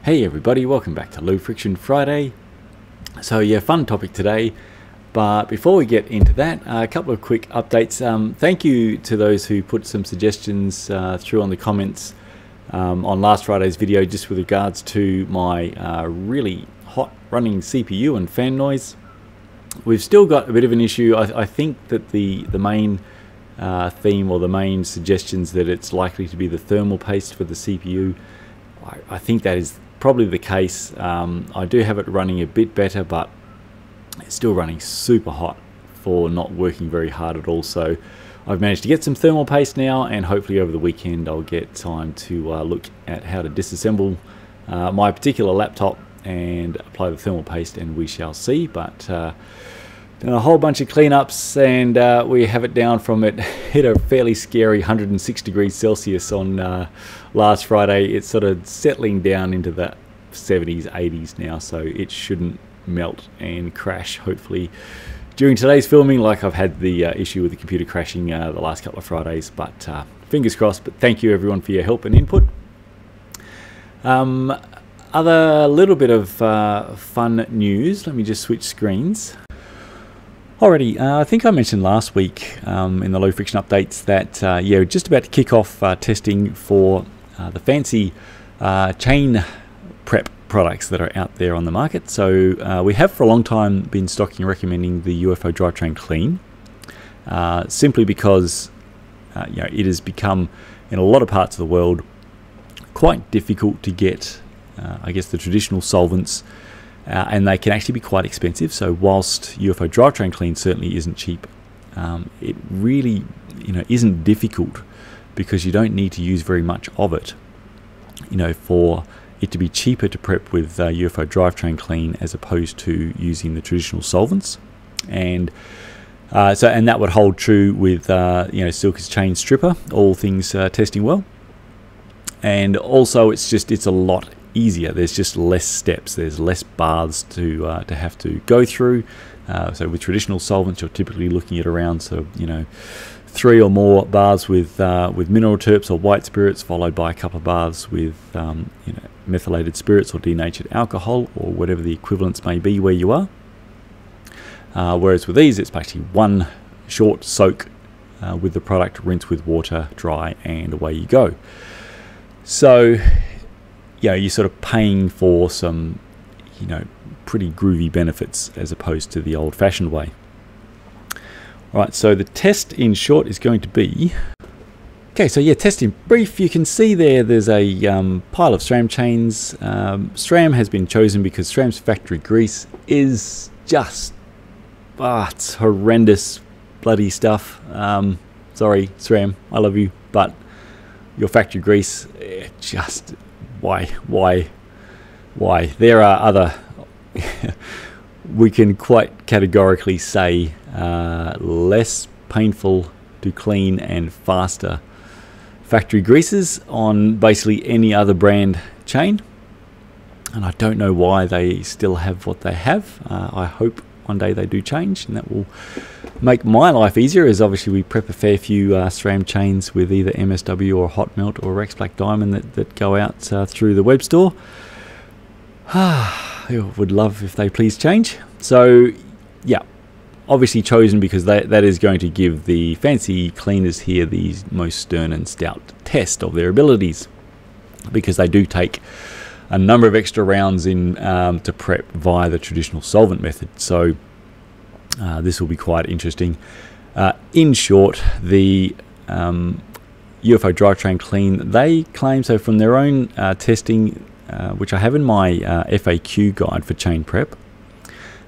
Hey everybody, welcome back to Low Friction Friday. So yeah, fun topic today, but before we get into that, a couple of quick updates. Thank you to those who put some suggestions through on the comments on last Friday's video, just with regards to my really hot running CPU and fan noise. We've still got a bit of an issue. I think that the main theme, or the main suggestions, that it's likely to be the thermal paste for the CPU. I think that is probably the case. I do have it running a bit better, but it's still running super hot for not working very hard at all. So I've managed to get some thermal paste now, and hopefully over the weekend I'll get time to look at how to disassemble my particular laptop and apply the thermal paste, and we shall see. But done a whole bunch of cleanups, and we have it down from it hit a fairly scary 106 degrees Celsius on last Friday. It's sort of settling down into the 70s, 80s now, so it shouldn't melt and crash, hopefully, during today's filming, like I've had the issue with the computer crashing the last couple of Fridays. But fingers crossed. But thank you everyone for your help and input. Other little bit of fun news. Let me just switch screens. Alrighty, I think I mentioned last week in the low friction updates that yeah, we're just about to kick off testing for the fancy chain prep products that are out there on the market. So we have for a long time been stocking and recommending the UFO drivetrain clean, simply because you know, it has become, in a lot of parts of the world, quite difficult to get I guess the traditional solvents, and they can actually be quite expensive. So whilst UFO drivetrain clean certainly isn't cheap, it really, you know, isn't difficult, because you don't need to use very much of it, you know, for it to be cheaper to prep with UFO drivetrain clean as opposed to using the traditional solvents. And and that would hold true with you know, Silka's chain stripper, all things testing well. And also it's a lot easier. There's just less steps, there's less baths to have to go through. So with traditional solvents, you're typically looking at around, so you know, 3 or more baths with mineral terps or white spirits, followed by a couple of baths with you know, methylated spirits or denatured alcohol, or whatever the equivalents may be where you are. Whereas with these, it's basically one short soak with the product, rinse with water, dry, and away you go. So you know, you're sort of paying for some, you know, pretty groovy benefits as opposed to the old-fashioned way. Right, so the test in short is going to be, okay, so yeah, test in brief. You can see there's a pile of SRAM chains. SRAM has been chosen because SRAM's factory grease is just, it's horrendous bloody stuff. Sorry, SRAM, I love you, but your factory grease, just, why? There are other, we can quite categorically say, less painful to clean and faster factory greases on basically any other brand chain. And I don't know why they still have what they have. I hope one day they do change, and that will make my life easier, as obviously we prep a fair few SRAM chains with either MSW or Hot Melt or Rex Black Diamond that go out through the web store. I would love if they please change. So yeah, obviously chosen because that is going to give the fancy cleaners here the most stern and stout test of their abilities, because they do take a number of extra rounds in to prep via the traditional solvent method. So this will be quite interesting. In short, the UFO drivetrain clean, they claim, so from their own testing, which I have in my FAQ guide for chain prep,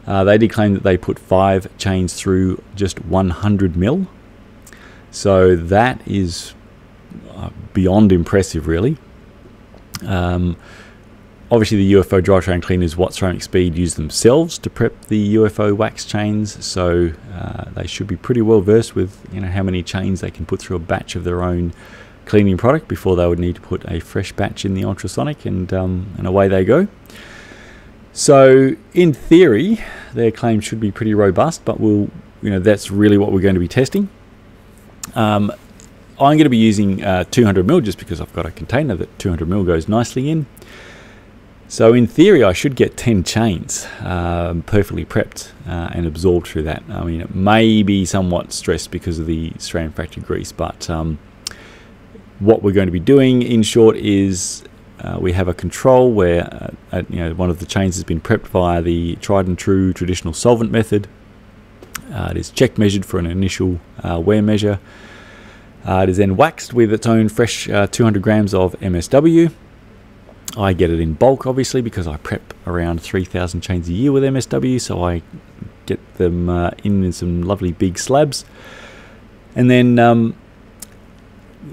they did claim that they put 5 chains through just 100 mil. So that is beyond impressive, really. Obviously the UFO drivetrain clean is what Ceramic Speed use themselves to prep the UFO wax chains, so they should be pretty well versed with, you know, how many chains they can put through a batch of their own cleaning product before they would need to put a fresh batch in the ultrasonic, and away they go. So in theory their claim should be pretty robust, but we'll, you know, that's really what we're going to be testing. I'm going to be using 200 ml just because I've got a container that 200 ml goes nicely in. So in theory, I should get 10 chains perfectly prepped and absorbed through that. I mean, it may be somewhat stressed because of the strand factory grease, but what we're going to be doing, in short, is we have a control where one of the chains has been prepped via the tried and true traditional solvent method. It is check measured for an initial wear measure. It is then waxed with its own fresh 200 grams of MSW. I get it in bulk, obviously, because I prep around 3,000 chains a year with MSW, so I get them in some lovely big slabs. And then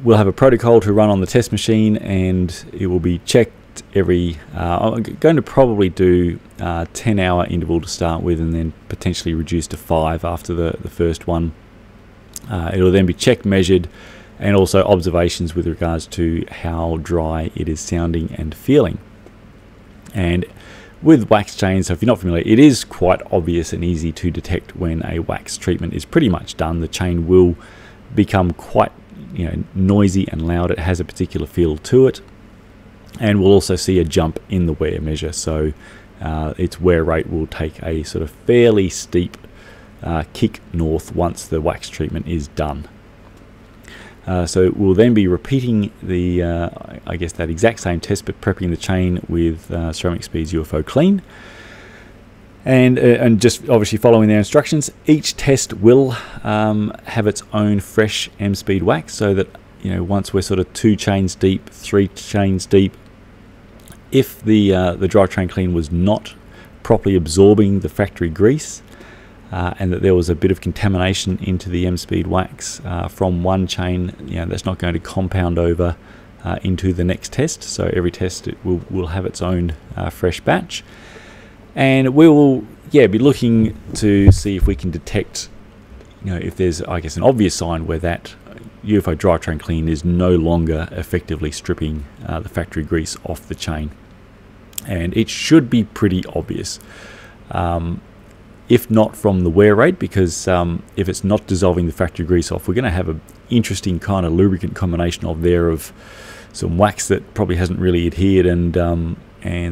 we'll have a protocol to run on the test machine, and it will be checked every... I'm going to probably do 10-hour interval to start with, and then potentially reduce to 5 after the first one. It'll then be check measured, and also observations with regards to how dry it is sounding and feeling. And with wax chains, so if you're not familiar, it is quite obvious and easy to detect when a wax treatment is pretty much done. The chain will become quite noisy and loud. It has a particular feel to it, and we'll also see a jump in the wear measure. So its wear rate will take a sort of fairly steep kick north once the wax treatment is done. So we'll then be repeating the, I guess, that exact same test, but prepping the chain with Ceramic Speed's UFO Clean, and just obviously following their instructions. Each test will have its own fresh M-Speed wax, so that once we're sort of 2 chains deep, 3 chains deep, if the drivetrain clean was not properly absorbing the factory grease, and that there was a bit of contamination into the M-Speed wax from one chain, that's not going to compound over into the next test. So every test will have its own fresh batch, and we will be looking to see if we can detect if there's, I guess, an obvious sign where that UFO drivetrain clean is no longer effectively stripping the factory grease off the chain, and it should be pretty obvious. If not from the wear rate, because if it's not dissolving the factory grease off, we're going to have an interesting kind of lubricant combination of some wax that probably hasn't really adhered, and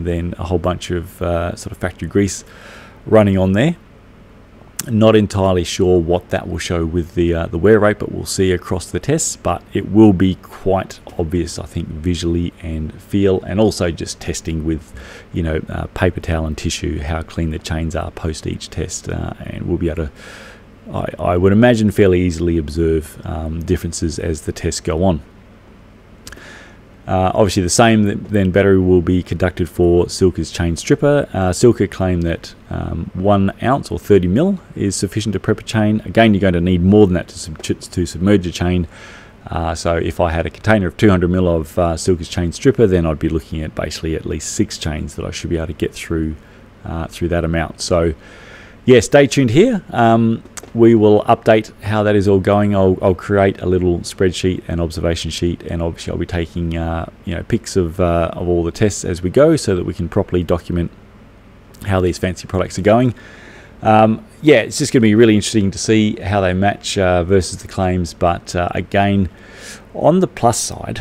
then a whole bunch of sort of factory grease running on there. Not entirely sure what that will show with the wear rate, but we'll see across the tests. But it will be quite obvious, I think, visually and feel, and also just testing with paper towel and tissue how clean the chains are post each test, and we'll be able to, I would imagine, fairly easily observe differences as the tests go on. Obviously the same then battery will be conducted for Silka's chain stripper. Silka claim that 1 ounce or 30 mil is sufficient to prep a chain. Again, you're going to need more than that to submerge a chain. So if I had a container of 200 mil of Silka's chain stripper, then I'd be looking at basically at least 6 chains that I should be able to get through that amount. So yeah, stay tuned here. We will update how that is all going. I'll create a little spreadsheet and observation sheet, and obviously I'll be taking pics of all the tests as we go, so that we can properly document how these fancy products are going. Yeah, it's just going to be really interesting to see how they match versus the claims. But again, on the plus side,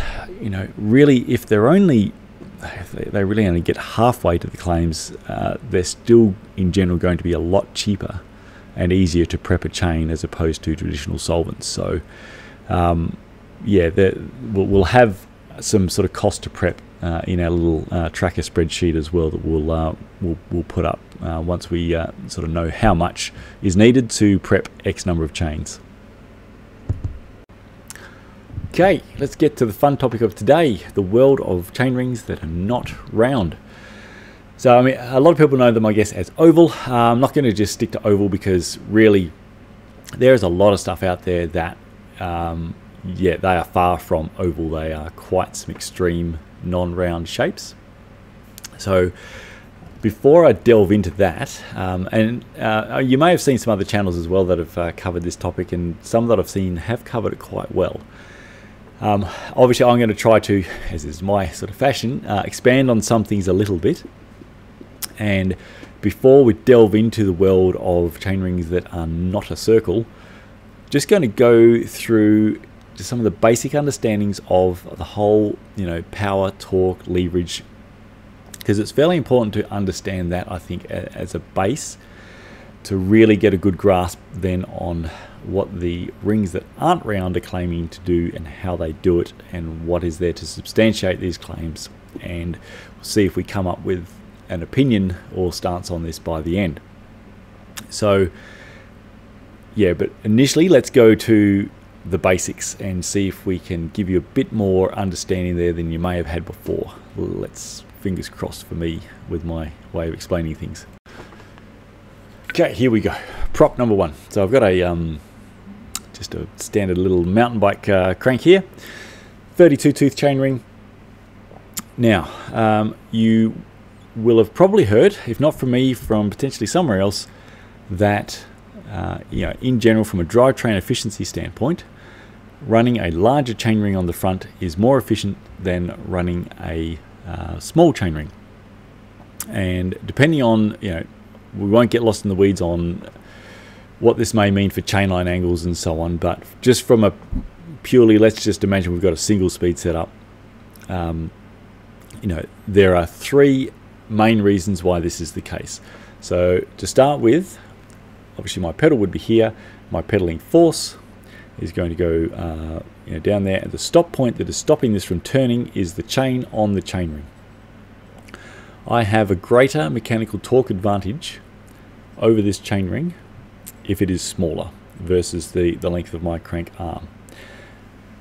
really, if they really only get halfway to the claims, they're still in general going to be a lot cheaper and easier to prep a chain as opposed to traditional solvents. So yeah, we'll have some sort of cost to prep in our little tracker spreadsheet as well, that we'll put up once we sort of know how much is needed to prep X number of chains. Okay, let's get to the fun topic of today, the world of chainrings that are not round. So, I mean, a lot of people know them, I guess, as oval. I'm not going to just stick to oval, because really there's a lot of stuff out there that, yeah, they are far from oval. They are quite some extreme non-round shapes. So before I delve into that, and you may have seen some other channels as well that have covered this topic, and some that I've seen have covered it quite well. Obviously, I'm going to try to, as is my sort of fashion, expand on some things a little bit. And before we delve into the world of chainrings that are not a circle, just going to go through just some of the basic understandings of the whole, power, torque, leverage because it's fairly important to understand that, I think, as a base, to really get a good grasp then on what the rings that aren't round are claiming to do and how they do it and what is there to substantiate these claims, and we'll see if we come up with an opinion or stance on this by the end. So yeah, but initially let's go to the basics and see if we can give you a bit more understanding there than you may have had before. Let's, fingers crossed for me with my way of explaining things. Okay, here we go. Prop number one. So I've got a just a standard little mountain bike crank here, 32 tooth chainring. Now, you will have probably heard, if not from me, from potentially somewhere else, that you know, in general, from a drivetrain efficiency standpoint, running a larger chainring on the front is more efficient than running a small chainring. And depending on, you know, we won't get lost in the weeds on what this may mean for chainline angles and so on, but just from a purely, let's just imagine we've got a single speed setup. You know, there are three main reasons why this is the case. So to start with, obviously my pedal would be here. My pedaling force is going to go you know, down there, and the stop point that is stopping this from turning is the chain on the chainring. I have a greater mechanical torque advantage over this chainring if it is smaller versus the length of my crank arm.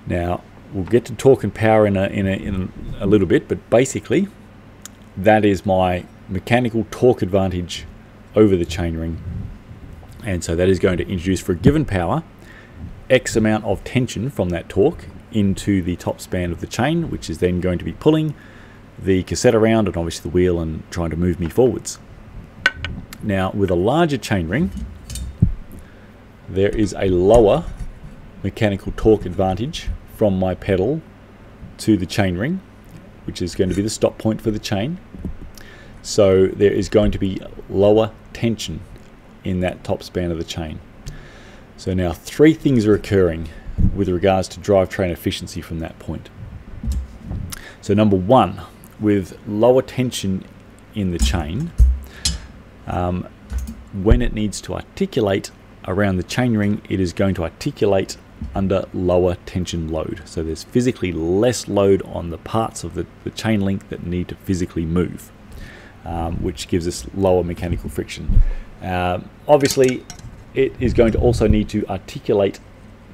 Now we'll get to torque and power in a little bit, but basically that is my mechanical torque advantage over the chainring, and so that is going to introduce, for a given power, X amount of tension from that torque into the top span of the chain, which is then going to be pulling the cassette around and obviously the wheel and trying to move me forwards. Now with a larger chainring, there is a lower mechanical torque advantage from my pedal to the chainring, which is going to be the stop point for the chain. So there is going to be lower tension in that top span of the chain. So now three things are occurring with regards to drivetrain efficiency from that point. So number one, with lower tension in the chain, when it needs to articulate around the chainring, it is going to articulate under lower tension load. So there's physically less load on the parts of the chain link that need to physically move, which gives us lower mechanical friction. Obviously, it is going to also need to articulate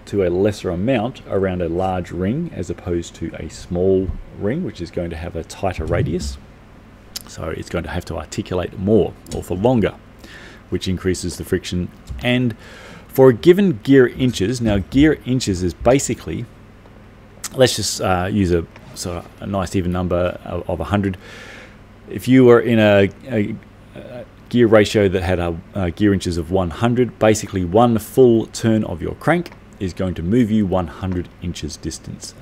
to a lesser amount around a large ring as opposed to a small ring, which is going to have a tighter radius. So it's going to have to articulate more or for longer, which increases the friction. And for a given gear inches, now gear inches is basically, let's just use a sort of a nice even number of 100. If you were in a gear ratio that had gear inches of 100, basically one full turn of your crank is going to move you 100 inches distance.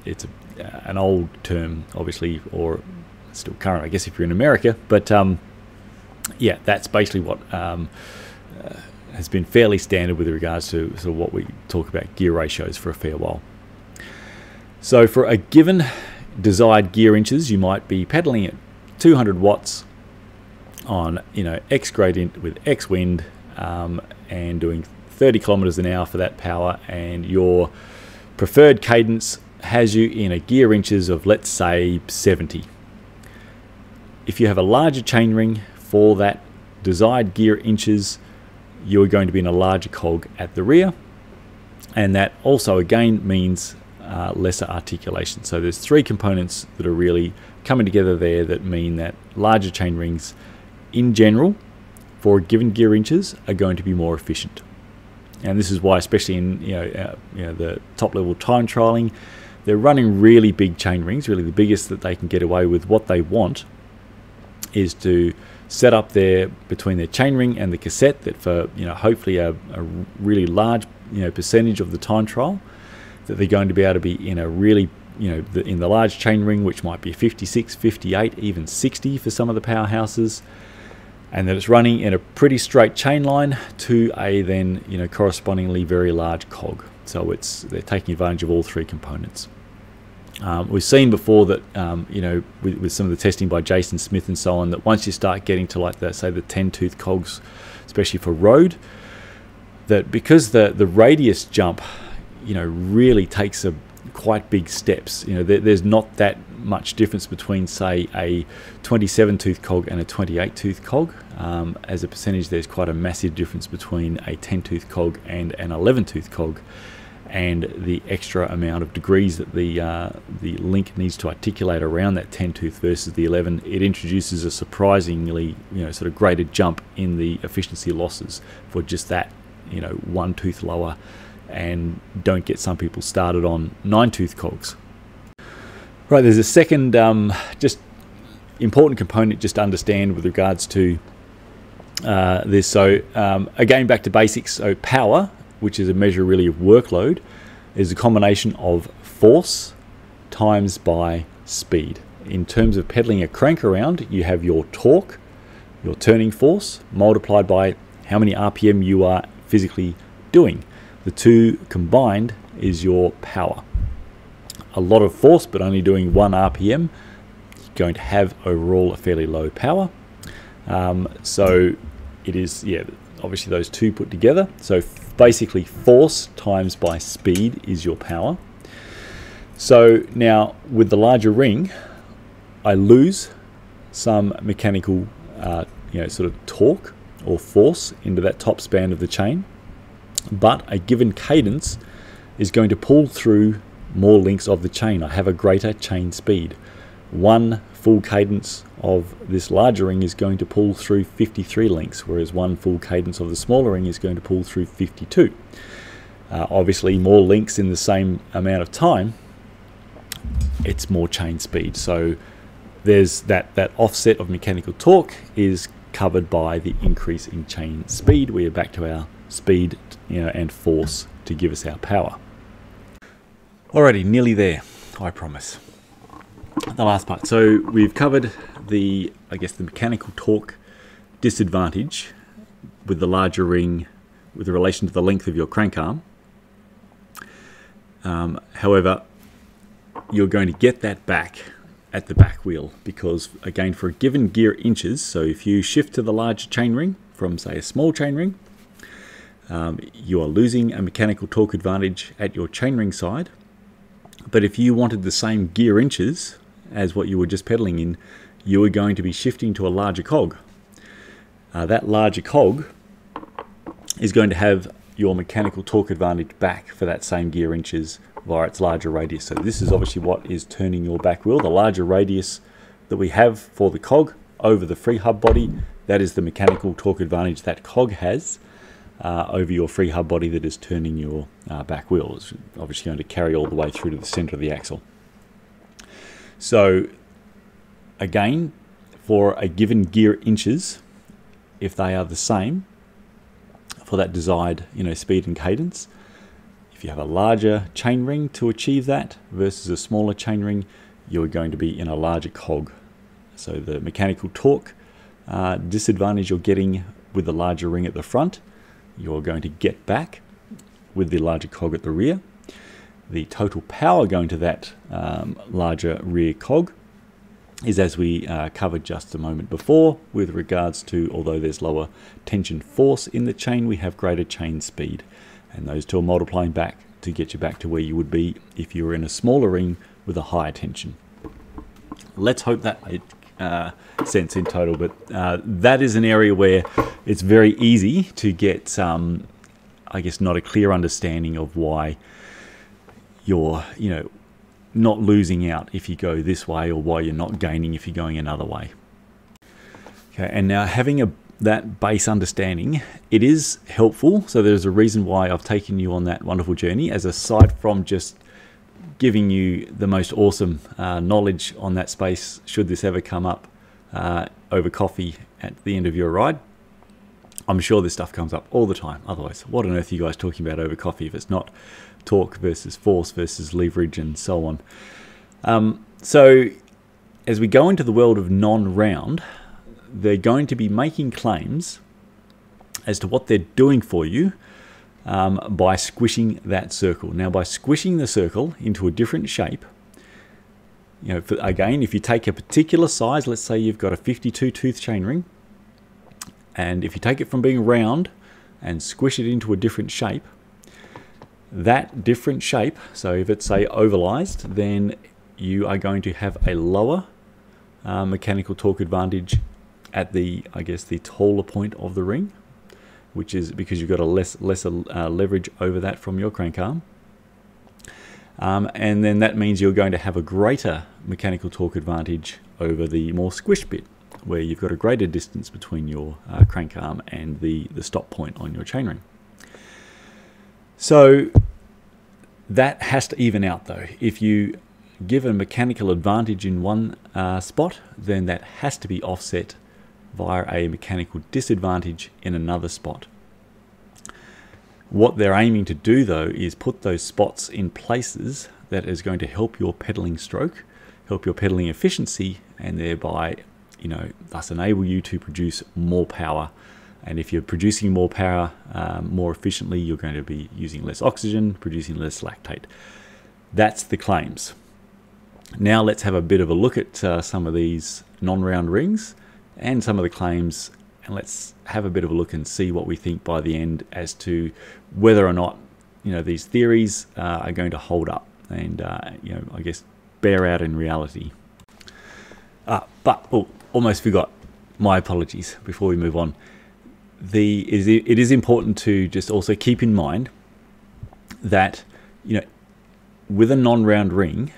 It's an old term, obviously, or still current, I guess, if you're in America, but yeah, that's basically what has been fairly standard with regards to sort of what we talk about gear ratios for a fair while. So for a given desired gear inches, you might be pedaling at 200 watts on, you know, X gradient with X wind, and doing 30 kilometers an hour for that power, and your preferred cadence has you in a gear inches of, let's say, 70. If you have a larger chainring for that desired gear inches, you're going to be in a larger cog at the rear, and that also again means lesser articulation. So there's three components that are really coming together there that mean that larger chain rings in general for given gear inches are going to be more efficient. And this is why, especially in the top level time trialing, they're running really big chain rings, really the biggest that they can get away with. What they want is to set up there between their chainring and the cassette that for, you know, hopefully a really large, you know, percentage of the time trial, that they're going to be able to be in a really, you know, in the large chainring, which might be 56, 58, even 60 for some of the powerhouses, and that it's running in a pretty straight chain line to a then, you know, correspondingly very large cog. So they're taking advantage of all three components. We've seen before that, you know, with some of the testing by Jason Smith and so on, that once you start getting to like the, say, the 10-tooth cogs, especially for road, that because the radius jump, you know, really takes a quite big steps. You know, there's not that much difference between, say, a 27-tooth cog and a 28-tooth cog. As a percentage, there's quite a massive difference between a 10-tooth cog and an 11-tooth cog, and the extra amount of degrees that the link needs to articulate around that 10-tooth versus the 11, it introduces a surprisingly, you know, sort of greater jump in the efficiency losses for just that, you know, one tooth lower, and don't get some people started on 9-tooth cogs. Right, there's a second just important component just to understand with regards to this. So again, back to basics. So power, which is a measure really of workload, is a combination of force times by speed. In terms of pedaling a crank around, you have your torque, your turning force, multiplied by how many RPM you are physically doing. The two combined is your power. A lot of force but only doing 1 RPM, you're going to have overall a fairly low power. So it is, yeah, obviously those two put together. So basically force times by speed is your power. So now with the larger ring, I lose some mechanical you know, sort of torque or force into that top span of the chain, but a given cadence is going to pull through more links of the chain. I have a greater chain speed. One full cadence of this larger ring is going to pull through 53 links, whereas one full cadence of the smaller ring is going to pull through 52. Obviously more links in the same amount of time, it's more chain speed. So there's that offset of mechanical torque is covered by the increase in chain speed. We are back to our speed, you know, and force to give us our power. Alrighty, nearly there, I promise. The last part. So we've covered the, I guess, the mechanical torque disadvantage with the larger ring with relation to the length of your crank arm. However, you're going to get that back at the back wheel, because again, for a given gear inches, so if you shift to the larger chain ring from, say, a small chain ring, you are losing a mechanical torque advantage at your chainring side. But if you wanted the same gear inches as what you were just pedaling in, you are going to be shifting to a larger cog. That larger cog is going to have your mechanical torque advantage back for that same gear inches via its larger radius. So this is obviously what is turning your back wheel. The larger radius that we have for the cog over the free hub body, that is the mechanical torque advantage that cog has over your free hub body that is turning your back wheel. It's obviously going to carry all the way through to the center of the axle. So again, for a given gear inches, if they are the same for that desired, you know, speed and cadence, if you have a larger chain ring to achieve that versus a smaller chain ring, you're going to be in a larger cog. So the mechanical torque disadvantage you're getting with the larger ring at the front, you're going to get back with the larger cog at the rear. The total power going to that larger rear cog is, as we covered just a moment before, with regards to, although there's lower tension force in the chain, we have greater chain speed. And those two are multiplying back to get you back to where you would be if you were in a smaller ring with a higher tension. Let's hope that made sense in total, but that is an area where it's very easy to get, I guess, not a clear understanding of why you're, you know, not losing out if you go this way, or why you're not gaining if you're going another way. Okay, and now having that base understanding, it is helpful. So there's a reason why I've taken you on that wonderful journey, as aside from just giving you the most awesome knowledge on that space, should this ever come up over coffee at the end of your ride. I'm sure this stuff comes up all the time. Otherwise, what on earth are you guys talking about over coffee if it's not torque versus force versus leverage and so on? So as we go into the world of non-round, they're going to be making claims as to what they're doing for you by squishing that circle. Now, by squishing the circle into a different shape, you know, again, if you take a particular size, let's say you've got a 52 tooth chainring, and if you take it from being round and squish it into a different shape, that different shape, so if it's say ovalized, then you are going to have a lower mechanical torque advantage at the, I guess, the taller point of the ring, which is because you've got a lesser leverage over that from your crank arm. And then that means you're going to have a greater mechanical torque advantage over the more squished bit, where you've got a greater distance between your crank arm and the stop point on your chainring. So that has to even out though. If you give a mechanical advantage in one spot, then that has to be offset via a mechanical disadvantage in another spot. What they're aiming to do though is put those spots in places that is going to help your pedaling stroke, help your pedaling efficiency, and thereby, you know, thus enable you to produce more power. And if you're producing more power more efficiently, you're going to be using less oxygen, producing less lactate. That's the claims. Now let's have a bit of a look at some of these non-round rings and some of the claims, and let's have a bit of a look and see what we think by the end as to whether or not, you know, these theories are going to hold up and you know, I guess bear out in reality. Almost forgot. My apologies. Before we move on, it is important to just also keep in mind that, you know, with a non-round ring,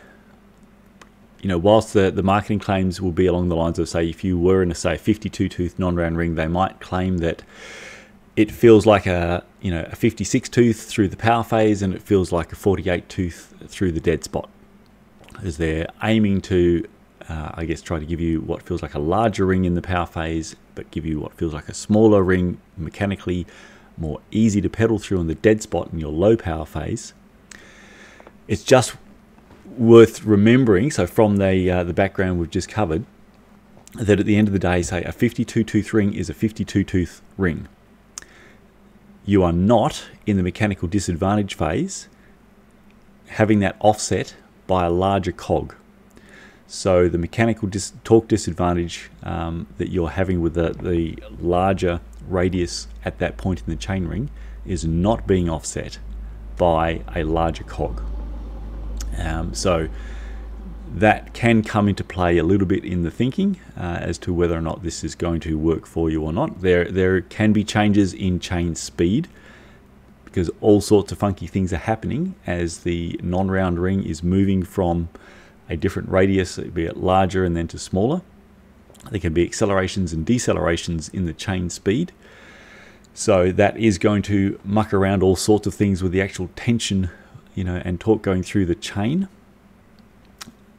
you know, whilst the marketing claims will be along the lines of, say, if you were in a, say, 52 tooth non-round ring, they might claim that it feels like a 56 tooth through the power phase, and it feels like a 48 tooth through the dead spot, as they're aiming to, I guess, try to give you what feels like a larger ring in the power phase, but give you what feels like a smaller ring mechanically, more easy to pedal through in the dead spot in your low power phase. It's just worth remembering, so from the background we've just covered, that at the end of the day, say a 52 tooth ring is a 52 tooth ring. You are not in the mechanical disadvantage phase having that offset by a larger cog. So the mechanical torque disadvantage that you're having with the larger radius at that point in the chainring is not being offset by a larger cog. So that can come into play a little bit in the thinking as to whether or not this is going to work for you or not. There can be changes in chain speed, because all sorts of funky things are happening as the non-round ring is moving from a different radius, be it larger and then to smaller. There can be accelerations and decelerations in the chain speed. So that is going to muck around all sorts of things with the actual tension, you know, and torque going through the chain.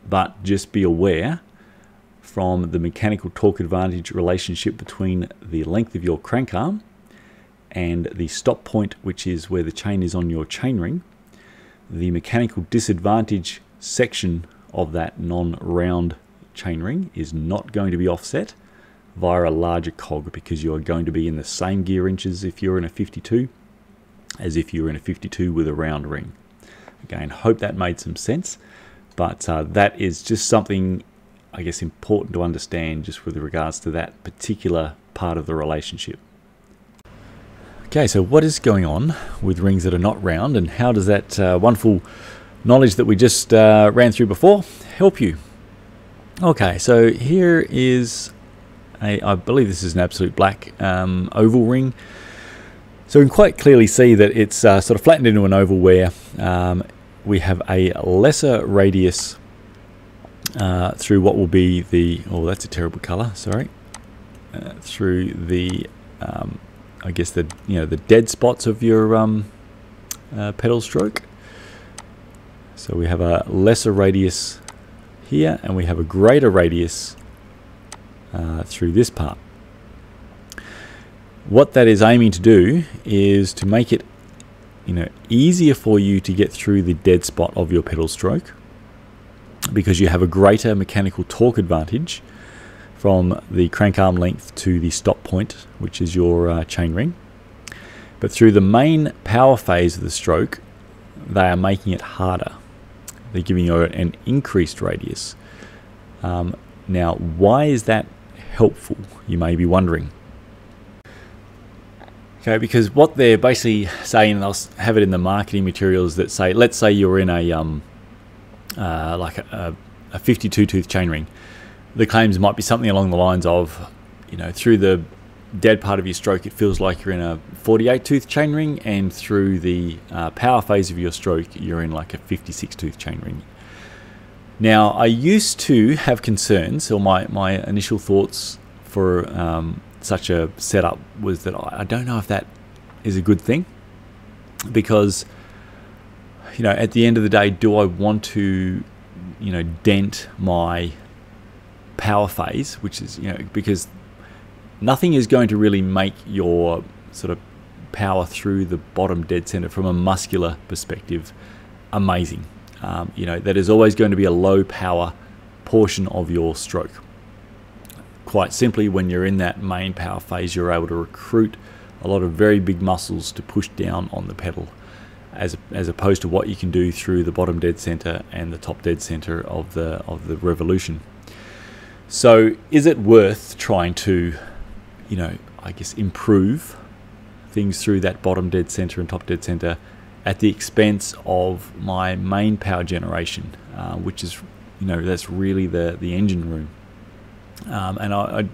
But just be aware from the mechanical torque advantage relationship between the length of your crank arm and the stop point, which is where the chain is on your chainring, the mechanical disadvantage section of that non-round chainring is not going to be offset via a larger cog, because you are going to be in the same gear inches if you're in a 52 as if you're in a 52 with a round ring. Again, hope that made some sense, but that is just something, I guess, important to understand just with regards to that particular part of the relationship. Okay, so what is going on with rings that are not round, and how does that wonderful knowledge that we just ran through before help you? Okay, so here is I believe this is an absolute black oval ring. So we can quite clearly see that it's sort of flattened into an oval where we have a lesser radius through what will be the, oh, that's a terrible color, sorry, through the I guess the dead spots of your pedal stroke. So we have a lesser radius here, and we have a greater radius through this part. What that is aiming to do is to make it, easier for you to get through the dead spot of your pedal stroke, because you have a greater mechanical torque advantage from the crank arm length to the stop point, which is your chain ring. But through the main power phase of the stroke, they are making it harder. They're giving you an increased radius. Now, why is that helpful, you may be wondering? Okay, because what they're basically saying, and I'll have it in the marketing materials that say, let's say you're in a like a 52 tooth chainring. The claims might be something along the lines of, through the dead part of your stroke, it feels like you're in a 48 tooth chainring, and through the power phase of your stroke, you're in like a 56 tooth chainring. Now, I used to have concerns, or my initial thoughts for such a setup was that I don't know if that is a good thing, because at the end of the day, do I want to dent my power phase, which is because nothing is going to really make your sort of power through the bottom dead center from a muscular perspective amazing. That is always going to be a low power portion of your stroke. Quite simply, when you're in that main power phase, you're able to recruit a lot of very big muscles to push down on the pedal, as opposed to what you can do through the bottom dead center and the top dead center of the revolution. So is it worth trying to, I guess, improve things through that bottom dead center and top dead center at the expense of my main power generation, which is, that's really the engine room. And I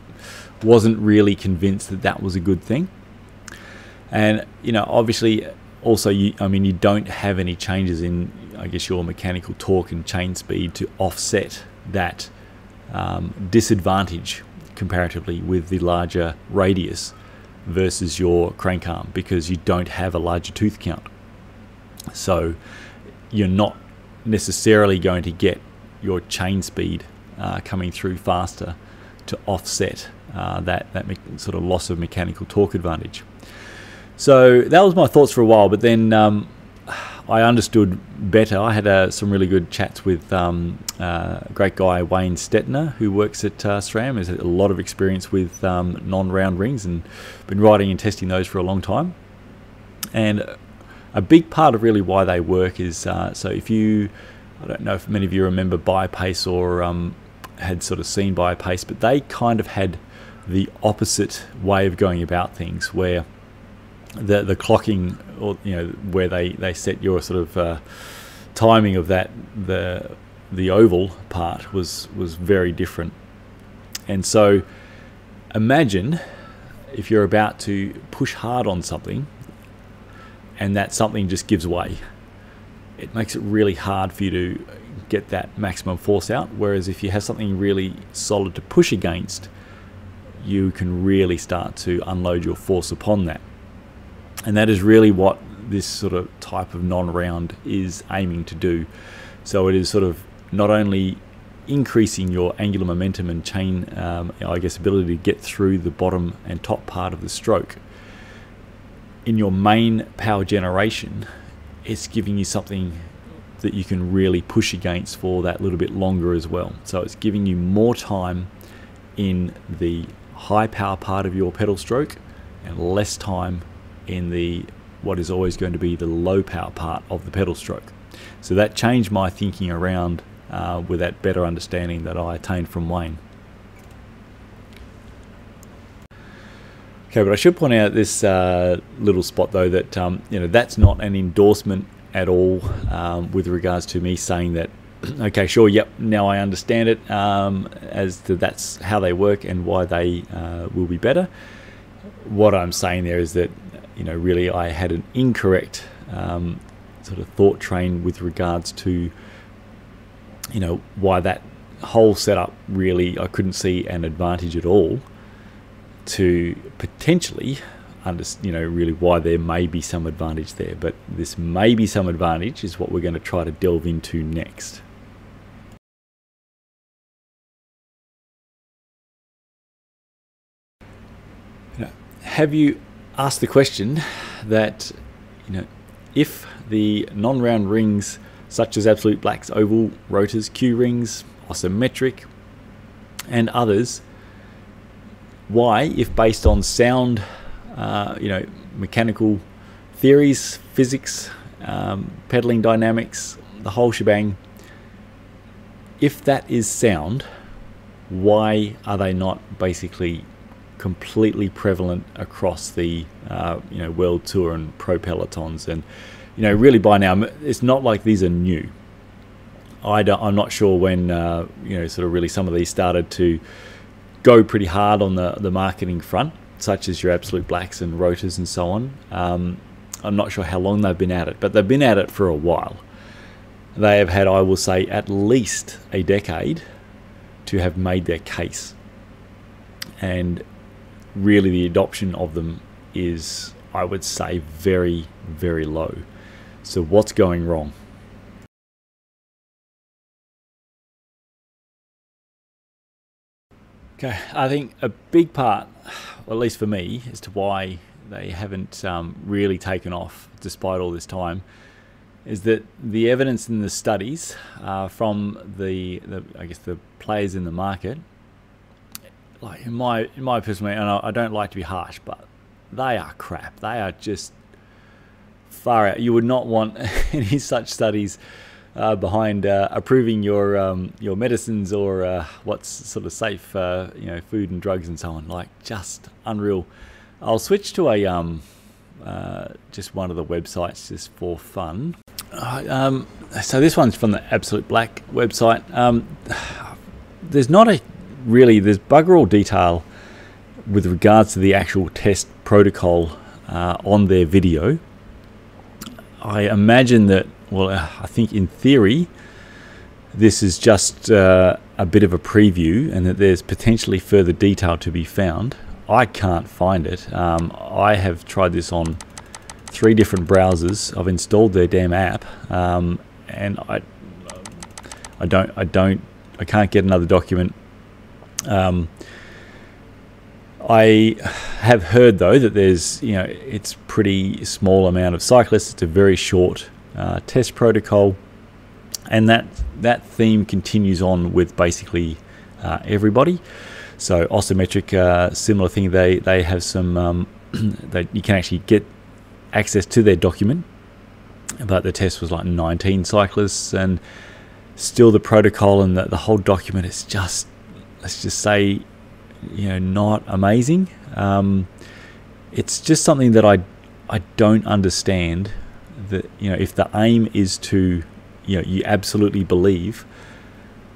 wasn't really convinced that that was a good thing. And, obviously, also, you don't have any changes in, I guess, your mechanical torque and chain speed to offset that disadvantage comparatively with the larger radius versus your crank arm, because you don't have a larger tooth count. So you're not necessarily going to get your chain speed coming through faster to offset that sort of loss of mechanical torque advantage. So that was my thoughts for a while, but then I understood better. I had some really good chats with a great guy, Wayne Stettner, who works at SRAM. Has a lot of experience with non-round rings and been riding and testing those for a long time. And a big part of really why they work is, so if you, I don't know if many of you remember Biopace or had sort of seen Biopace, but they kind of had the opposite way of going about things, where the clocking, or where they set your sort of timing of that, the oval part was very different. And so imagine if you're about to push hard on something and that something just gives way. It makes it really hard for you to get that maximum force out, whereas if you have something really solid to push against, you can really start to unload your force upon that. And that is really what this sort of type of non-round is aiming to do. So it is sort of not only increasing your angular momentum and chain, I guess, ability to get through the bottom and top part of the stroke. In your main power generation, it's giving you something that you can really push against for that little bit longer as well. So it's giving you more time in the high power part of your pedal stroke and less time in the what is always going to be the low power part of the pedal stroke. So that changed my thinking around with that better understanding that I attained from Wayne. Okay, but I should point out this little spot though that that's not an endorsement at all with regards to me saying that okay, sure, yep, now I understand it as to that's how they work and why they will be better. What I'm saying there is that really I had an incorrect sort of thought train with regards to why that whole setup really I couldn't see an advantage at all to potentially really why there may be some advantage there. But this may be some advantage is what we're going to try to delve into next. Have you asked the question that if the non-round rings such as Absolute Black's oval rotors, Q rings, Osymetric and others, why, if based on sound mechanical theories, physics, pedaling dynamics, the whole shebang, if that is sound, why are they not basically completely prevalent across the World Tour and Pro Pelotons? And really by now, it's not like these are new. I'm not sure when sort of really some of these started to go pretty hard on the marketing front, such as your Absolute Blacks and Rotors and so on. I'm not sure how long they've been at it, but they've been at it for a while. They have had, I will say, at least a decade to have made their case. And really the adoption of them is, I would say, very, very low. So what's going wrong? Okay, I think a big part, or at least for me, as to why they haven't really taken off despite all this time, is that the evidence in the studies from the players in the market, like in my personal, and I don't like to be harsh, but they are crap. They are just far out. You would not want any such studies behind approving your medicines or what's sort of safe, food and drugs and so on. Like, just unreal. I'll switch to a just one of the websites just for fun. So this one's from the Absolute Black website. There's not there's bugger all detail with regards to the actual test protocol on their video. I imagine that, well, I think in theory this is just a bit of a preview, and that there's potentially further detail to be found. I can't find it. I have tried this on 3 different browsers. I've installed their damn app, and I can't get another document. I have heard though that there's, it's pretty small amount of cyclists. It's a very short test protocol, and that theme continues on with basically everybody. So Osymetric, similar thing. They have some you can actually get access to their document, but the test was like 19 cyclists, and still the protocol and the whole document is just, let's just say, not amazing. It's just something that I don't understand. That if the aim is to you absolutely believe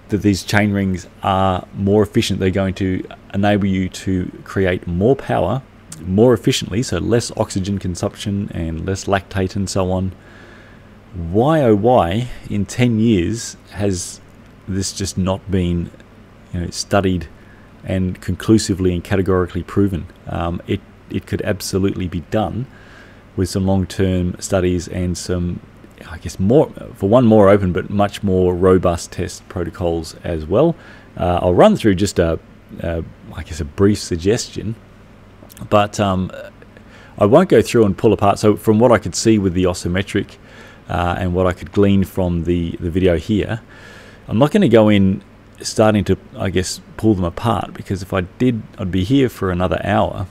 that these chain rings are more efficient, they're going to enable you to create more power more efficiently, so less oxygen consumption and less lactate and so on. Why oh why in 10 years has this just not been studied and conclusively and categorically proven? It could absolutely be done with some long-term studies and some, I guess, more open but much more robust test protocols as well. I'll run through just I guess a brief suggestion, but I won't go through and pull apart. So from what I could see with the Osymetric and what I could glean from the video here, I'm not going to go in starting to, I guess, pull them apart, because if I did, I'd be here for another hour.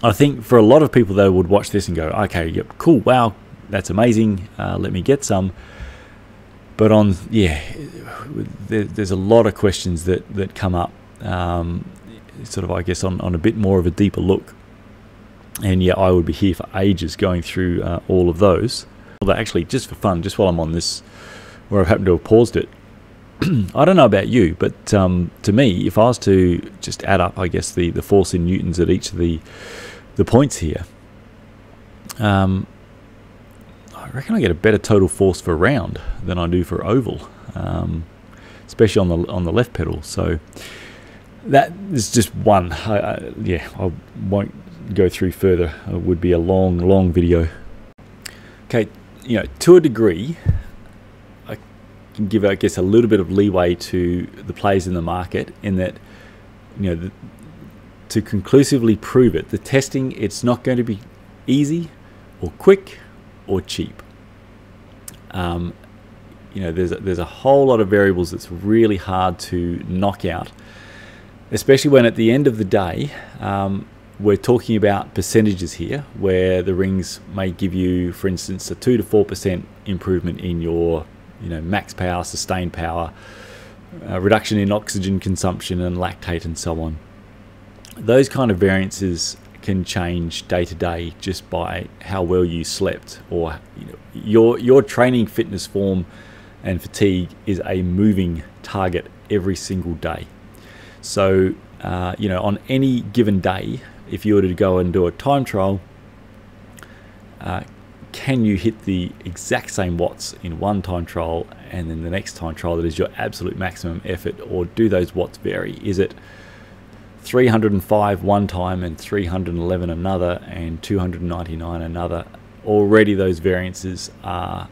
I think for a lot of people, they would watch this and go, okay, yep, cool, wow, that's amazing, let me get some. But there's a lot of questions that come up, sort of, I guess, on a bit more of a deeper look. And yeah, I would be here for ages going through all of those. Although actually, just for fun, just while I'm on this, where I've happened to have paused it, I don't know about you, but to me, if I was to just add up, I guess, the force in newtons at each of the points here, I reckon I get a better total force for round than I do for oval, especially on the left pedal. So that is just one. I won't go through further. It would be a long video. Okay, to a degree, I can give, I guess, a little bit of leeway to the players in the market, in that, to conclusively prove it, the testing, it's not going to be easy or quick or cheap. There's a whole lot of variables that's really hard to knock out, especially when at the end of the day, we're talking about percentages here, where the rings may give you, for instance, a 2 to 4% improvement in your max power, sustained power, reduction in oxygen consumption and lactate and so on. Those kind of variances can change day to day just by how well you slept, or your training fitness form and fatigue is a moving target every single day. So on any given day, if you were to go and do a time trial, can you hit the exact same watts in one time trial and then the next time trial that is your absolute maximum effort, or do those watts vary? Is it 305 one time and 311 another and 299 another? Already those variances are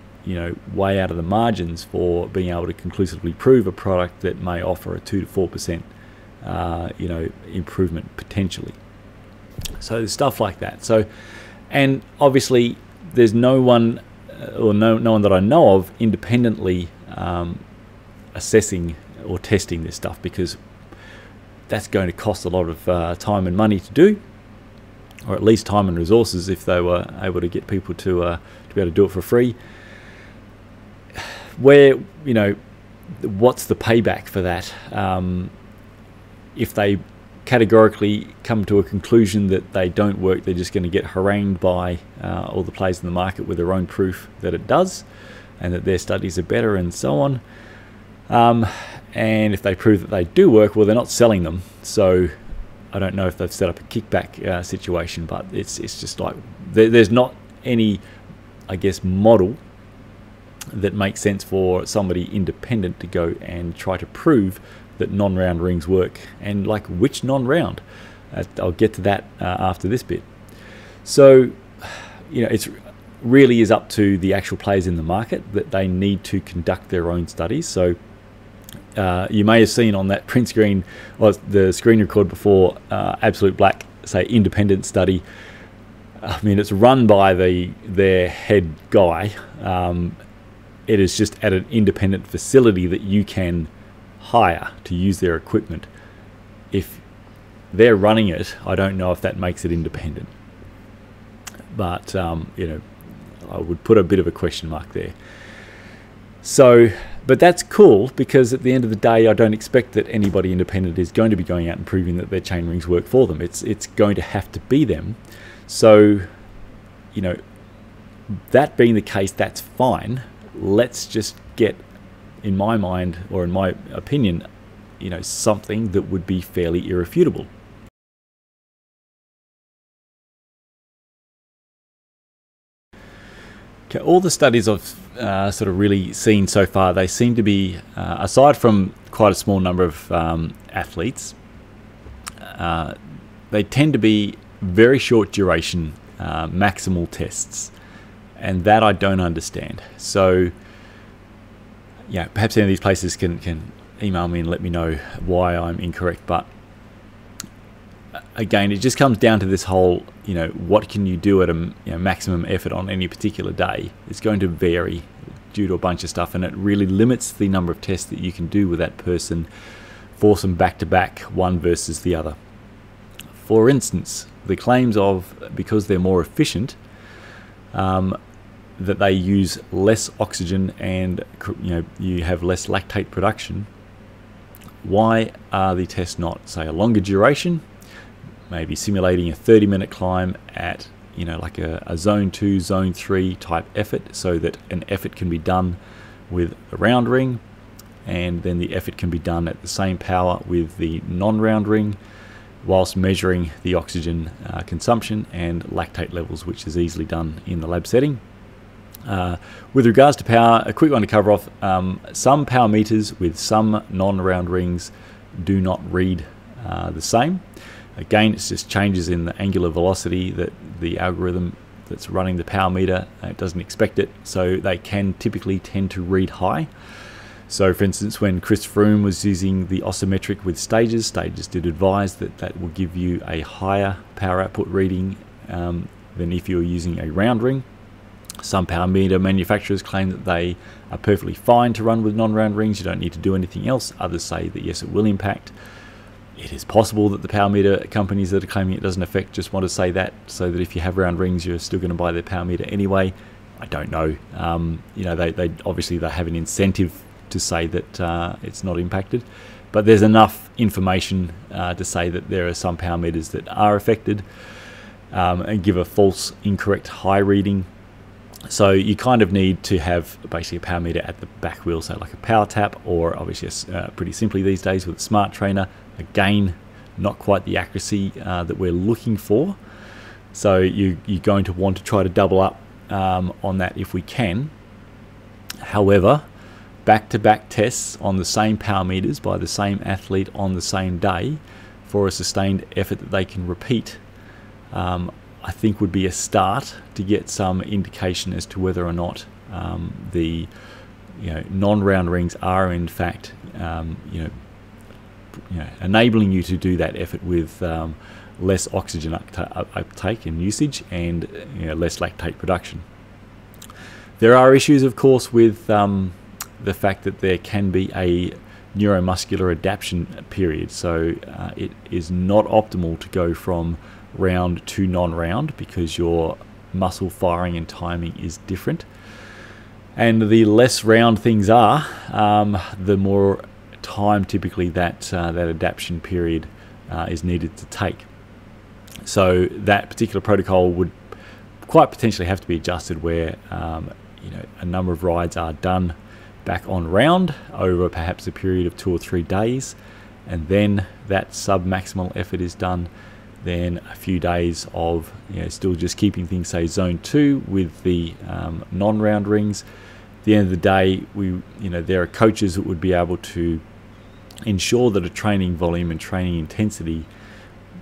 way out of the margins for being able to conclusively prove a product that may offer a 2 to 4% improvement potentially. So there's stuff like that. So, and obviously there's no one or no one that I know of independently assessing or testing this stuff, because that's going to cost a lot of time and money to do, or at least time and resources if they were able to get people to be able to do it for free. Where, what's the payback for that? If they categorically come to a conclusion that they don't work, they're just going to get harangued by all the players in the market with their own proof that it does and that their studies are better and so on. And if they prove that they do work, well, they're not selling them. So I don't know if they've set up a kickback situation, but it's just like there's not any, I guess, model that makes sense for somebody independent to go and try to prove that non-round rings work, and like which non-round. I'll get to that after this bit. So it's really is up to the actual players in the market that they need to conduct their own studies. So you may have seen on that print screen, or the screen record before, Absolute Black say independent study. I mean, it's run by their head guy. It is just at an independent facility that you can hire to use their equipment. If they're running it, I don't know if that makes it independent, but I would put a bit of a question mark there. So, but that's cool, because at the end of the day, I don't expect that anybody independent is going to be going out and proving that their chain rings work for them. It's going to have to be them. So, that being the case, that's fine. Let's just get, in my mind, or in my opinion, something that would be fairly irrefutable. Okay, all the studies I've sort of really seen so far, they seem to be, aside from quite a small number of athletes, they tend to be very short duration maximal tests, and that I don't understand. So perhaps any of these places can email me and let me know why I'm incorrect. But again, it just comes down to this whole, what can you do at a maximum effort on any particular day? It's going to vary due to a bunch of stuff, and it really limits the number of tests that you can do with that person, force them back to back, one versus the other. For instance, the claims of, because they're more efficient, that they use less oxygen and you have less lactate production. Why are the tests not, say, a longer duration, maybe simulating a 30-minute climb at like a zone 2, zone 3 type effort, so that an effort can be done with a round ring, and then the effort can be done at the same power with the non-round ring, whilst measuring the oxygen consumption and lactate levels, which is easily done in the lab setting. With regards to power, a quick one to cover off, some power meters with some non-round rings do not read the same. Again, it's just changes in the angular velocity that the algorithm that's running the power meter, it doesn't expect it, so they can typically tend to read high. So for instance, when Chris Froome was using the Osymetric with stages did advise that that will give you a higher power output reading than if you were using a round ring. Some power meter manufacturers claim that they are perfectly fine to run with non-round rings, you don't need to do anything else. Others say that yes, it will impact. It is possible that the power meter companies that are claiming it doesn't affect just want to say that, so that if you have round rings, you're still going to buy their power meter anyway. I don't know. They obviously they have an incentive to say that it's not impacted, but there's enough information to say that there are some power meters that are affected and give a false, incorrect high reading. So you kind of need to have basically a power meter at the back wheel, so like a power tap, or obviously pretty simply these days with a smart trainer. Again, not quite the accuracy that we're looking for. So you're going to want to try to double up on that if we can. However, back-to-back tests on the same power meters by the same athlete on the same day for a sustained effort that they can repeat, I think would be a start to get some indication as to whether or not the non-round rings are in fact enabling you to do that effort with less oxygen uptake and usage and less lactate production. There are issues, of course, with the fact that there can be a neuromuscular adaptation period. So it is not optimal to go from round to non-round because your muscle firing and timing is different. And the less round things are, the more time typically that adaptation period is needed to take. So that particular protocol would quite potentially have to be adjusted where a number of rides are done back on round over perhaps a period of 2 or 3 days, and then that sub-maximal effort is done. Then a few days of still just keeping things, say, zone 2 with the non-round rings. At the end of the day, there are coaches that would be able to ensure that a training volume and training intensity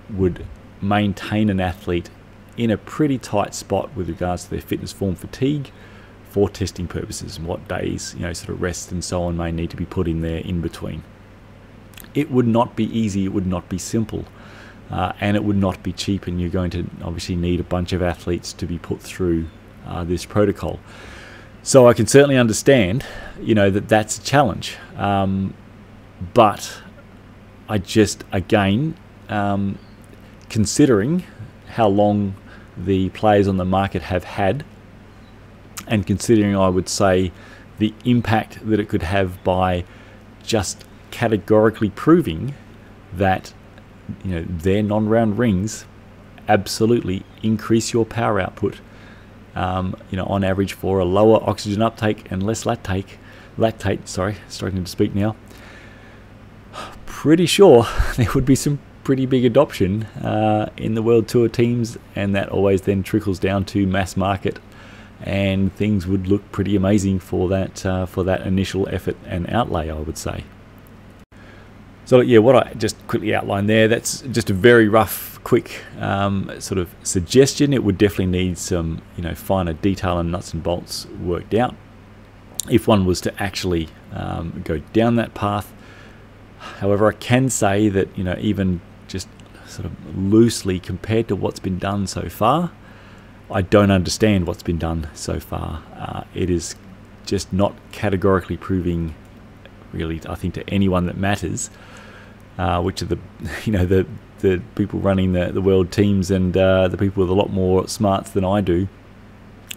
would maintain an athlete in a pretty tight spot with regards to their fitness, form, fatigue for testing purposes, and what days sort of rest and so on may need to be put in there in between. It would not be easy, it would not be simple, and it would not be cheap, and you're going to obviously need a bunch of athletes to be put through this protocol. So I can certainly understand that that's a challenge, but I just, again, considering how long the players on the market have had, and considering, I would say, the impact that it could have by just categorically proving that their non-round rings absolutely increase your power output, on average for a lower oxygen uptake and less lactate, sorry, struggling to speak now. Pretty sure there would be some pretty big adoption in the World Tour teams, and that always then trickles down to mass market, and things would look pretty amazing for that initial effort and outlay, I would say. So yeah, what I just quickly outlined there, that's just a very rough, quick sort of suggestion. It would definitely need some finer detail and nuts and bolts worked out if one was to actually go down that path. However, I can say that even just sort of loosely compared to what's been done so far, I don't understand what's been done so far. It is just not categorically proving, really, I think, to anyone that matters, which are the people running the world teams and the people with a lot more smarts than I do,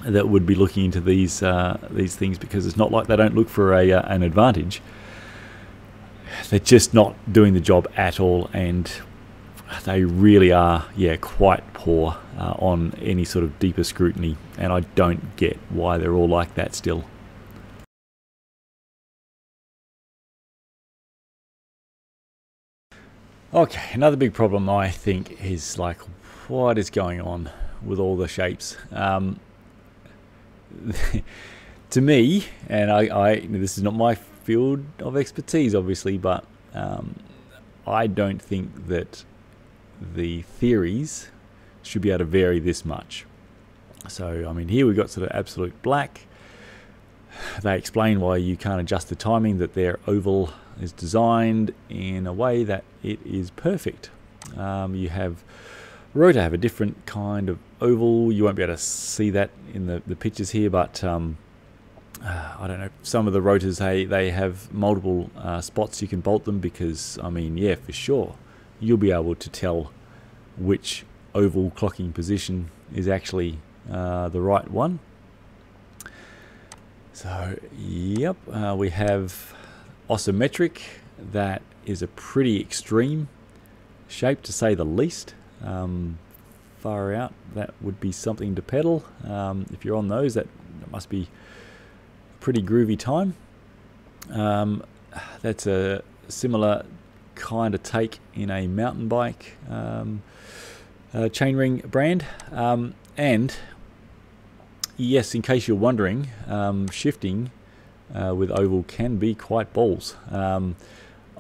that would be looking into these things, because it's not like they don't look for an advantage. They're just not doing the job at all, and they really are, quite poor on any sort of deeper scrutiny, and I don't get why they're all like that still. Okay, another big problem I think is like, what is going on with all the shapes? To me, and I this is not my field of expertise, obviously, but I don't think that the theories should be able to vary this much. So, I mean, here we've got sort of absolute black. They explain why you can't adjust the timing, that their oval is designed in a way that it is perfect. You have rotor have a different kind of oval. You won't be able to see that in the pictures here, but I don't know, some of the rotors, they have multiple spots you can bolt them, because, I mean, yeah, for sure, you'll be able to tell which oval clocking position is actually the right one. So, yep, we have Osymetric. That is a pretty extreme shape, to say the least. Far out, that would be something to pedal. If you're on those, that must be a pretty groovy time. That's a similar kind of take in a mountain bike chainring brand. And yes, in case you're wondering, shifting with oval can be quite balls.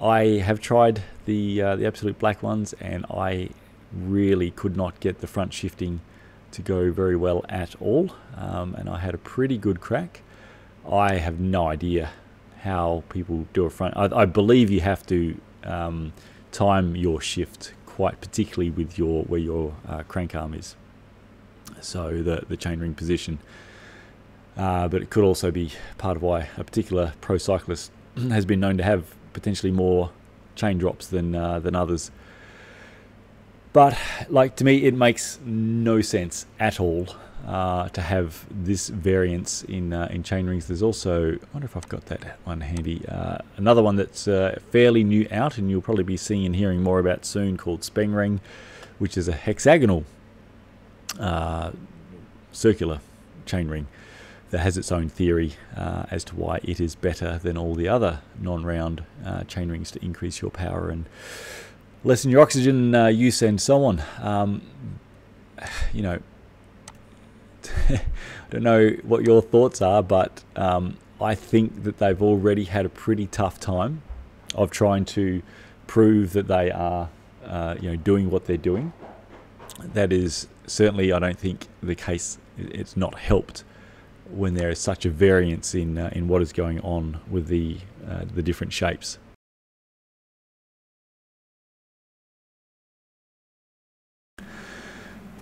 I have tried the absolute black ones, and I really could not get the front shifting to go very well at all, and I had a pretty good crack. I have no idea how people do a front. I believe you have to time your shift quite particularly with where your crank arm is, so the chainring position. But it could also be part of why a particular pro cyclist has been known to have potentially more chain drops than others. But like, to me, it makes no sense at all to have this variance in chain rings. There's also, I wonder if I've got that one handy, another one that's fairly new out, and you'll probably be seeing and hearing more about soon, called Speng ring, which is a hexagonal circular chain ring that has its own theory as to why it is better than all the other non-round chain rings to increase your power and lessen your oxygen use and so on. You know, I don't know what your thoughts are, but I think that they've already had a pretty tough time of trying to prove that they are doing what they're doing. That is certainly, I don't think, the case. It's not helped when there is such a variance in what is going on with the different shapes.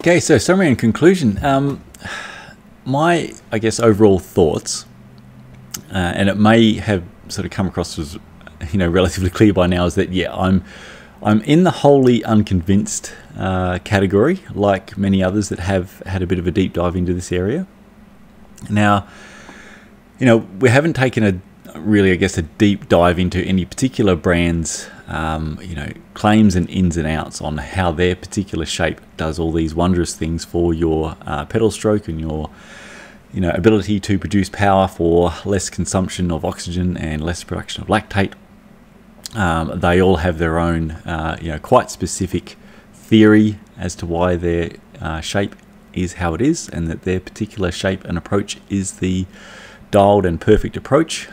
Okay, so summary and conclusion. My, I guess, overall thoughts, and it may have sort of come across as relatively clear by now, is that yeah, I'm in the wholly unconvinced category, like many others that have had a bit of a deep dive into this area. Now, we haven't taken a deep dive into any particular brands, claims and ins and outs on how their particular shape does all these wondrous things for your pedal stroke and your ability to produce power for less consumption of oxygen and less production of lactate. They all have their own quite specific theory as to why their shape is how it is, and that their particular shape and approach is the dialed and perfect approach.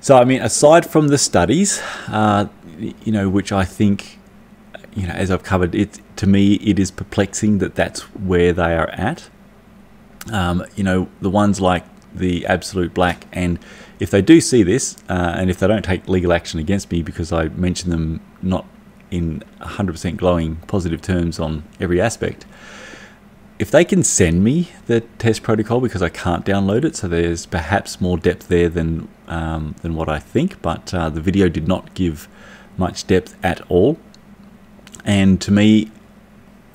So I mean, aside from the studies, which I think, as I've covered, to me it is perplexing that that's where they are at. The ones like the Absolute Black, and if they do see this, and if they don't take legal action against me because I mention them not in 100% glowing positive terms on every aspect, if they can send me the test protocol, because I can't download it, so there's perhaps more depth there than what I think, but the video did not give much depth at all. And to me,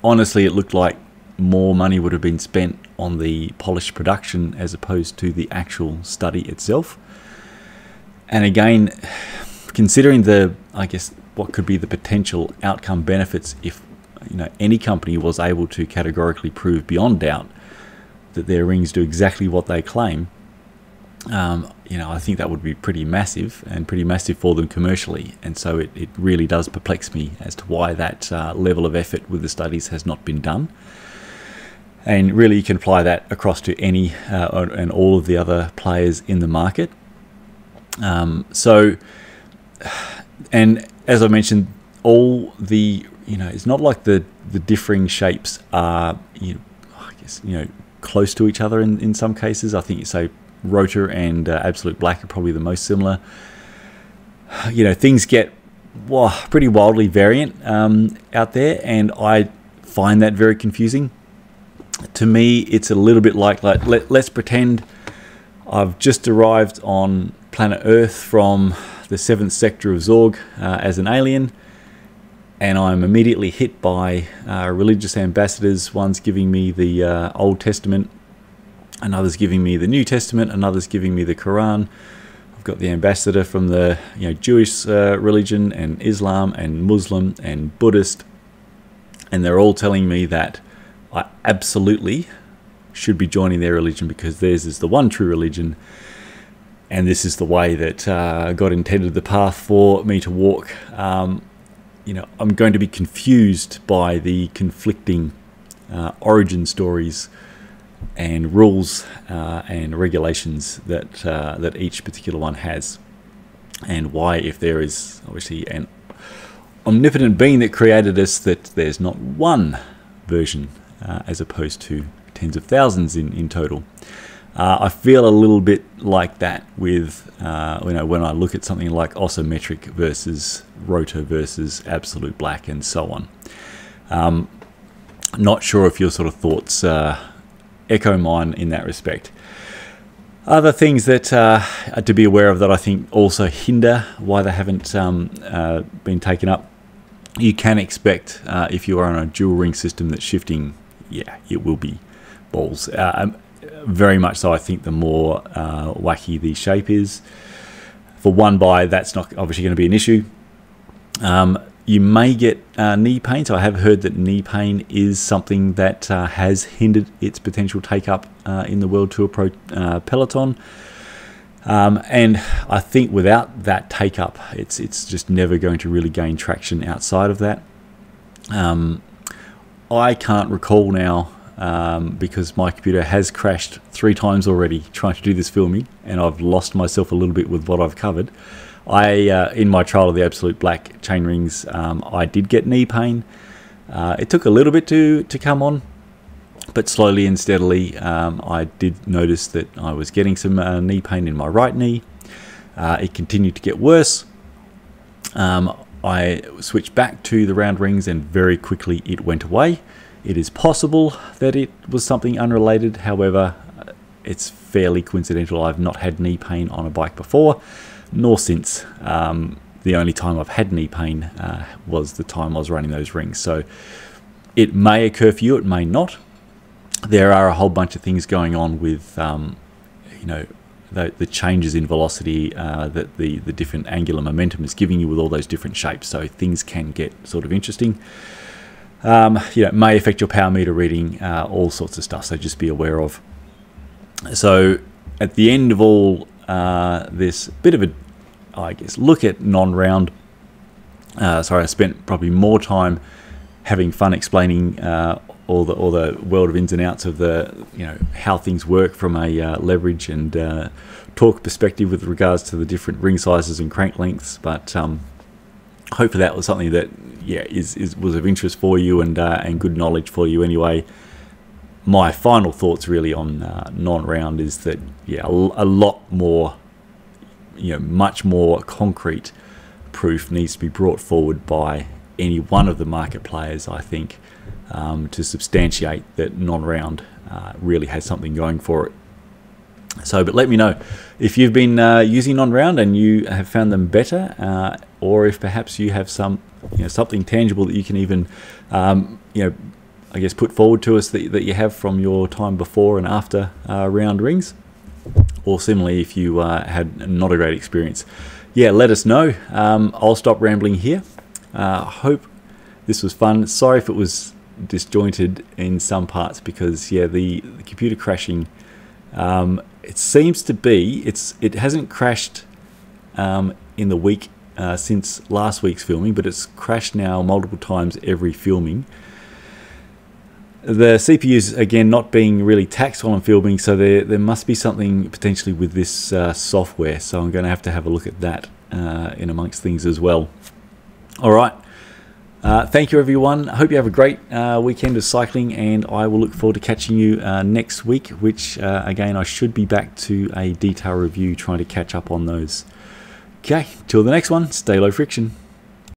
honestly, it looked like more money would have been spent on the polished production as opposed to the actual study itself. And again, considering what could be the potential outcome benefits if any company was able to categorically prove beyond doubt that their rings do exactly what they claim, I think that would be pretty massive, and pretty massive for them commercially. And so it really does perplex me as to why that level of effort with the studies has not been done. And really, you can apply that across to any and all of the other players in the market. And as I mentioned, all the it's not like the differing shapes are close to each other in some cases. I think you say Rotor and Absolute Black are probably the most similar. Things get pretty wildly variant out there, and I find that very confusing. To me, it's a little bit like let's pretend I've just arrived on planet Earth from the 7th sector of Zorg as an alien, and I'm immediately hit by religious ambassadors. One's giving me the Old Testament, another's giving me the New Testament, another's giving me the Quran. I've got the ambassador from the Jewish religion and Islam and Muslim and Buddhist, and they're all telling me that I absolutely should be joining their religion because theirs is the one true religion, and this is the way that God intended the path for me to walk. I'm going to be confused by the conflicting origin stories and rules and regulations that each particular one has, and why, if there is obviously an omnipotent being that created us, that there's not one version as opposed to tens of thousands in total. I feel a little bit like that with when I look at something like Osymetric versus rotor versus absolute black and so on. Not sure if your sort of thoughts echo mine in that respect. Other things that are to be aware of that I think also hinder why they haven't been taken up. You can expect if you are on a dual ring system that shifting, it will be balls. Very much so. I think the more wacky the shape is, for one by, that's not obviously going to be an issue. You may get knee pain. So I have heard that knee pain is something that has hindered its potential take up in the World Tour Pro peloton. And I think without that take up, it's just never going to really gain traction outside of that. I can't recall now, because my computer has crashed 3 times already trying to do this filming, and I've lost myself a little bit with what I've covered. In my trial of the absolute black chain rings, I did get knee pain. It took a little bit to come on, but slowly and steadily I did notice that I was getting some knee pain in my right knee. It continued to get worse. I switched back to the round rings and very quickly it went away. It is possible that it was something unrelated. However, it's fairly coincidental. I've not had knee pain on a bike before, nor since. The only time I've had knee pain was the time I was running those rings. So it may occur for you, it may not. There are a whole bunch of things going on with the changes in velocity that the different angular momentum is giving you with all those different shapes. So things can get sort of interesting. It may affect your power meter reading, all sorts of stuff. So just be aware of. So at the end of all this bit of a, I guess, look at non-round. Sorry, I spent probably more time having fun explaining all the world of ins and outs of the how things work from a leverage and torque perspective with regards to the different ring sizes and crank lengths. But hopefully that was something that was of interest for you and good knowledge for you anyway. My final thoughts really on non-round is that a lot more, much more concrete proof needs to be brought forward by any one of the market players, I think, to substantiate that non-round really has something going for it. So, but let me know if you've been using non-round and you have found them better, or if perhaps you have some, something tangible that you can even, I guess, put forward to us that you have from your time before and after round rings, or similarly if you had not a great experience. Let us know. I'll stop rambling here. Hope this was fun. Sorry if it was disjointed in some parts because the computer crashing, it seems to be, it hasn't crashed in the week since last week's filming, but it's crashed now multiple times every filming. The CPU's again not being really taxed while I'm filming, so there must be something potentially with this software, so I'm going to have a look at that in amongst things as well. Alright, thank you everyone. I hope you have a great weekend of cycling, and I will look forward to catching you next week, which again I should be back to a detail review trying to catch up on those. Okay, till the next one, stay low friction.